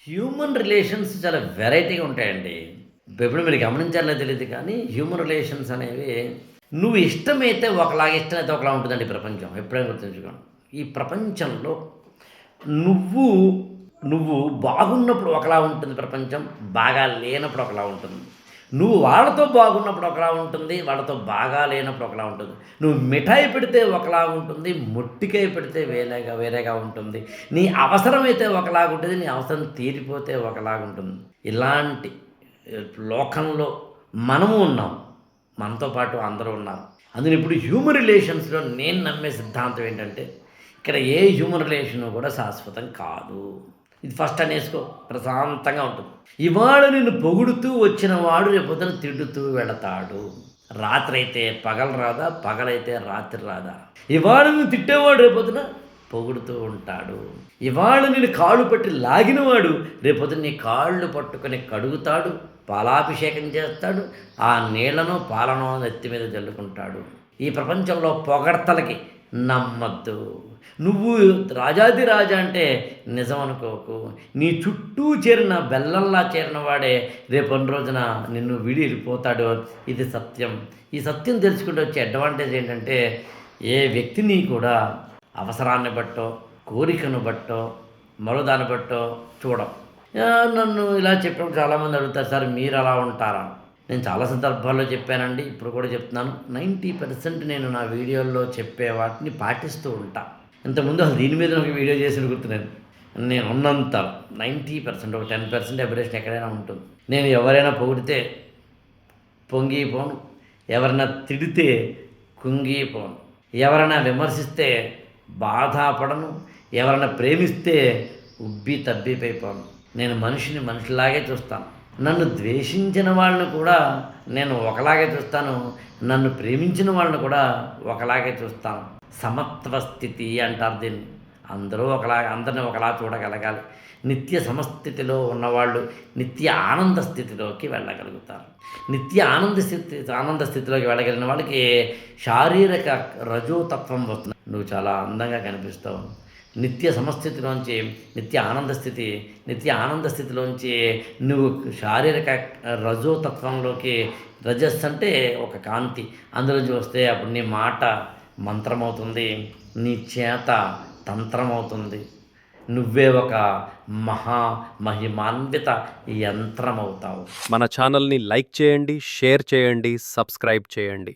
Human relations చాలా వెరైటీగా ఉంటాయండి. ఇప్పుడు మీరు గమనించారో తెలీదు కానీ, హ్యూమన్ రిలేషన్స్ అనేవి నువ్వు ఇష్టమైతే ఒకలాగా, ఇష్టమైతే ఒకలా ఉంటుందండి ఈ ప్రపంచం. ఎప్పుడైనా గుర్తుంచుకోండి. ఈ ప్రపంచంలో నువ్వు, నువ్వు బాగున్నప్పుడు ఒకలా ఉంటుంది ప్రపంచం. బాగా లేనప్పుడు ఒకలా ఉంటుంది. నువ్వు వాళ్ళతో బాగున్నప్పుడు ఒకలా ఉంటుంది. వాళ్ళతో బాగా లేనప్పుడు ఒకలా ఉంటుంది. నువ్వు మిఠాయి పెడితే ఒకలా ఉంటుంది. మొట్టికాయ పెడితే వేరేగా వేరేగా ఉంటుంది. నీ అవసరమైతే ఒకలాగుంటుంది. నీ అవసరం తీరిపోతే ఒకలాగుంటుంది. ఇలాంటి లోకంలో మనము ఉన్నాం. మనతో పాటు అందరూ ఉన్నారు. అందులో ఇప్పుడు హ్యూమన్ రిలేషన్స్‌లో నేను నమ్మే సిద్ధాంతం ఏంటంటే, ఇక్కడ ఏ హ్యూమన్ రిలేషను కూడా శాశ్వతం కాదు. ఇది ఫస్ట్ అనేసుకో, ప్రశాంతంగా ఉంటుంది. ఇవాళ నిన్ను పొగుడుతూ వచ్చిన వాడు రేపొద్దున తిడుతూ వెళతాడు. రాత్రైతే పగలు రాదా, పగలైతే రాత్రి రాదా. ఇవాళ నిన్ను తిట్టేవాడు రేపొద్దున పొగుడుతూ ఉంటాడు. ఇవాళ నేను కాళ్ళు పట్టి లాగినవాడు రేపొద్దున నీ కాళ్ళు పట్టుకొని కడుగుతాడు, పాలాభిషేకం చేస్తాడు, ఆ నీళ్లను పాలను నెత్తి మీద జల్లుకుంటాడు. ఈ ప్రపంచంలో పొగడ్తలకి నమ్మద్దు. నువ్వు రాజాది రాజా అంటే నిజం అనుకోకు. నీ చుట్టూ చేరిన బెల్లంలా చేరిన వాడే రేపటి రోజున నిన్ను విడి వెళ్ళిపోతాడు. ఇది సత్యం. ఈ సత్యం తెలుసుకుంటూ వచ్చే అడ్వాంటేజ్ ఏంటంటే, ఏ వ్యక్తిని కూడా అవసరాన్ని బట్టో, కోరికను బట్టో, మరో దాన్ని బట్టో చూడం. నన్ను ఇలా చెప్పినప్పుడు చాలామంది అడుగుతారు, సార్ మీరు అలా ఉంటారా? నేను చాలా సందర్భాల్లో చెప్పానండి, ఇప్పుడు కూడా చెప్తున్నాను. 90% నేను నా వీడియోల్లో చెప్పే వాటిని పాటిస్తూ ఉంటా. ఇంతకుముందు అసలు దీని మీద ఒక వీడియో చేసి గుర్తున్నాను. నేను ఉన్నంత 90%, ఒక 10% ఎబరేషన్ ఎక్కడైనా ఉంటుంది. నేను ఎవరైనా పొగిడితే పొంగిపోను, ఎవరైనా తిడితే కుంగిపోను, ఎవరైనా విమర్శిస్తే బాధపడను, ఎవరైనా ప్రేమిస్తే ఉబ్బి తబ్బిపోయిపోను. నేను మనిషిని మనిషిలాగే చూస్తాను. నన్ను ద్వేషించిన వాళ్ళని కూడా నేను ఒకలాగే చూస్తాను, నన్ను ప్రేమించిన వాళ్ళని కూడా ఒకలాగే చూస్తాను. సమత్వ స్థితి అంటారు దీన్ని. అందరూ ఒకలాగా, అందరిని ఒకలా చూడగలగాలి. నిత్య సమస్థితిలో ఉన్నవాళ్ళు నిత్య ఆనంద స్థితిలోకి వెళ్ళగలుగుతారు. నిత్య ఆనంద స్థితిలోకి వెళ్ళగలిగిన వాళ్ళకి శారీరక రజోతత్వం వస్తుంది. నువ్వు చాలా అందంగా కనిపిస్తావు. నిత్య సమస్థితిలోంచి నిత్య ఆనంద స్థితిలోంచి నువ్వు శారీరక రజోతత్వంలోకి, రజస్ అంటే ఒక కాంతి, అందులోంచి వస్తే అప్పుడు నీ మాట మంత్రమవుతుంది, నీ చేత తంత్రమవుతుంది. నువ్వే ఒక మహిమాన్విత యంత్రమవుతావు. మన ఛానల్ని లైక్ చేయండి, షేర్ చేయండి, సబ్స్క్రైబ్ చేయండి.